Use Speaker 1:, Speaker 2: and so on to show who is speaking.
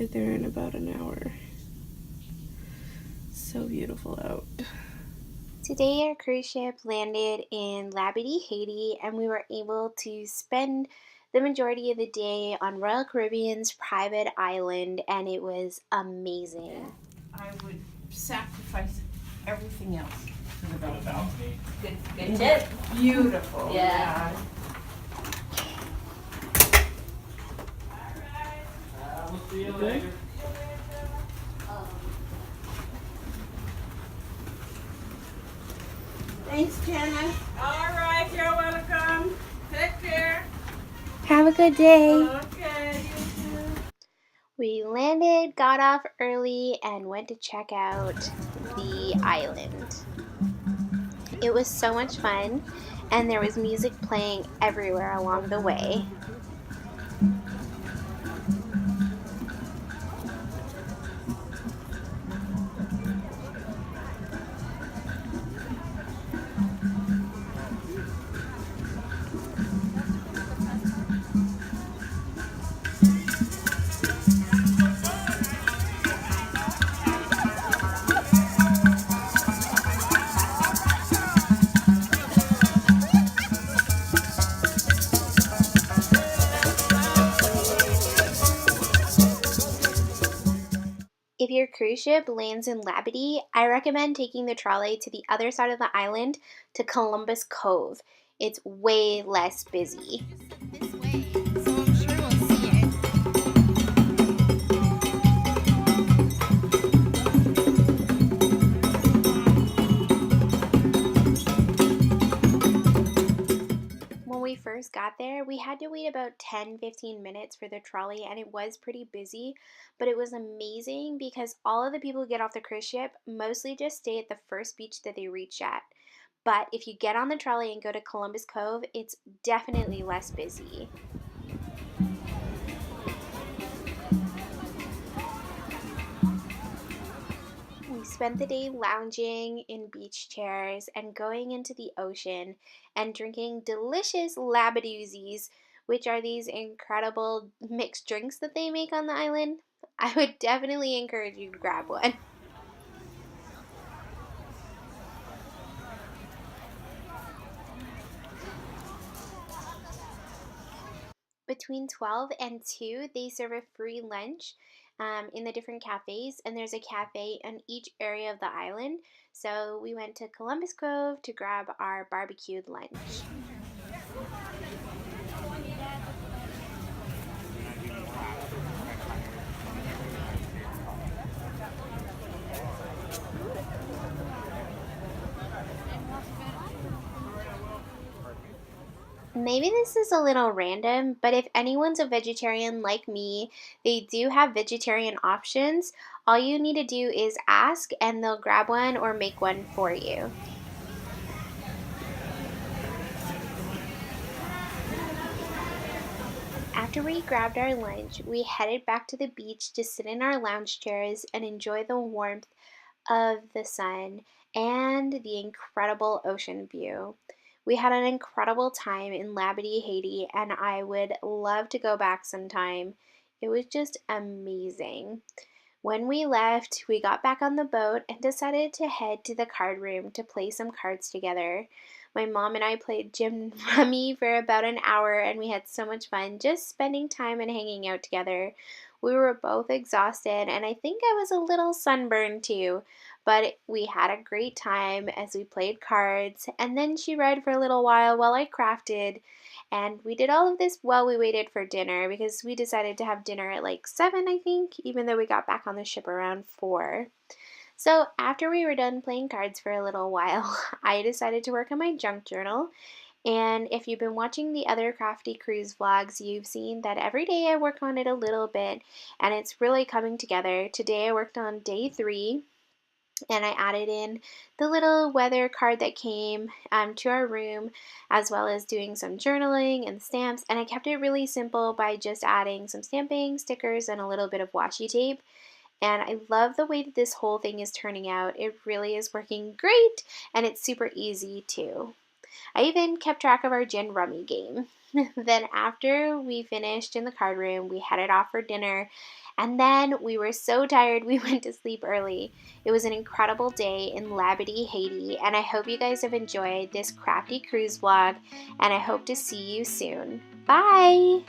Speaker 1: get there in about an hour. So beautiful out.
Speaker 2: Today our cruise ship landed in Labadee, Haiti, and we were able to spend the majority of the day on Royal Caribbean's private island, and it was amazing.
Speaker 1: I would sacrifice everything else for the balcony.
Speaker 3: Good tip.
Speaker 1: Beautiful.
Speaker 3: Yeah.
Speaker 4: We'll see you later.
Speaker 1: Thanks, Jenna. All right, you're welcome. Take care.
Speaker 2: Have a good day.
Speaker 1: Okay, you too.
Speaker 2: We landed, got off early, and went to check out the island. It was so much fun, and there was music playing everywhere along the way. If your cruise ship lands in Labadee, I recommend taking the trolley to the other side of the island to Columbus Cove. It's way less busy. This way, so I'm sure we'll see it. When we first got there, we had to wait about 10-15 minutes for the trolley, and it was pretty busy, but it was amazing because all of the people who get off the cruise ship mostly just stay at the first beach that they reach at. But if you get on the trolley and go to Columbus Cove, it's definitely less busy. We spent the day lounging in beach chairs and going into the ocean and drinking delicious Labadoozes, which are these incredible mixed drinks that they make on the island. I would definitely encourage you to grab one. Between 12 and 2, they serve a free lunch in the different cafes, and there's a cafe in each area of the island. So we went to Columbus Cove to grab our barbecued lunch. Maybe this is a little random, but if anyone's a vegetarian like me, they do have vegetarian options. All you need to do is ask, and they'll grab one or make one for you. After we grabbed our lunch, we headed back to the beach to sit in our lounge chairs and enjoy the warmth of the sun and the incredible ocean view. We had an incredible time in Labadee, Haiti, and I would love to go back sometime. It was just amazing. When we left, we got back on the boat and decided to head to the card room to play some cards together. My mom and I played gin rummy for about an hour, and we had so much fun just spending time and hanging out together. We were both exhausted, and I think I was a little sunburned too, but we had a great time as we played cards, and then she read for a little while I crafted, and we did all of this while we waited for dinner because we decided to have dinner at like 7, I think, even though we got back on the ship around 4. So after we were done playing cards for a little while, I decided to work on my junk journal. And if you've been watching the other Crafty Cruise vlogs, you've seen that every day I work on it a little bit, and it's really coming together. Today I worked on day 3, and I added in the little weather card that came to our room, as well as doing some journaling and stamps, and I kept it really simple by just adding some stamping, stickers, and a little bit of washi tape. And I love the way that this whole thing is turning out. It really is working great, and it's super easy too. I even kept track of our gin rummy game. Then after we finished in the card room, we headed off for dinner, And then we were so tired we went to sleep early. It was an incredible day in Labadee, Haiti, and I hope you guys have enjoyed this Crafty cruise vlog, and I hope to see you soon. Bye!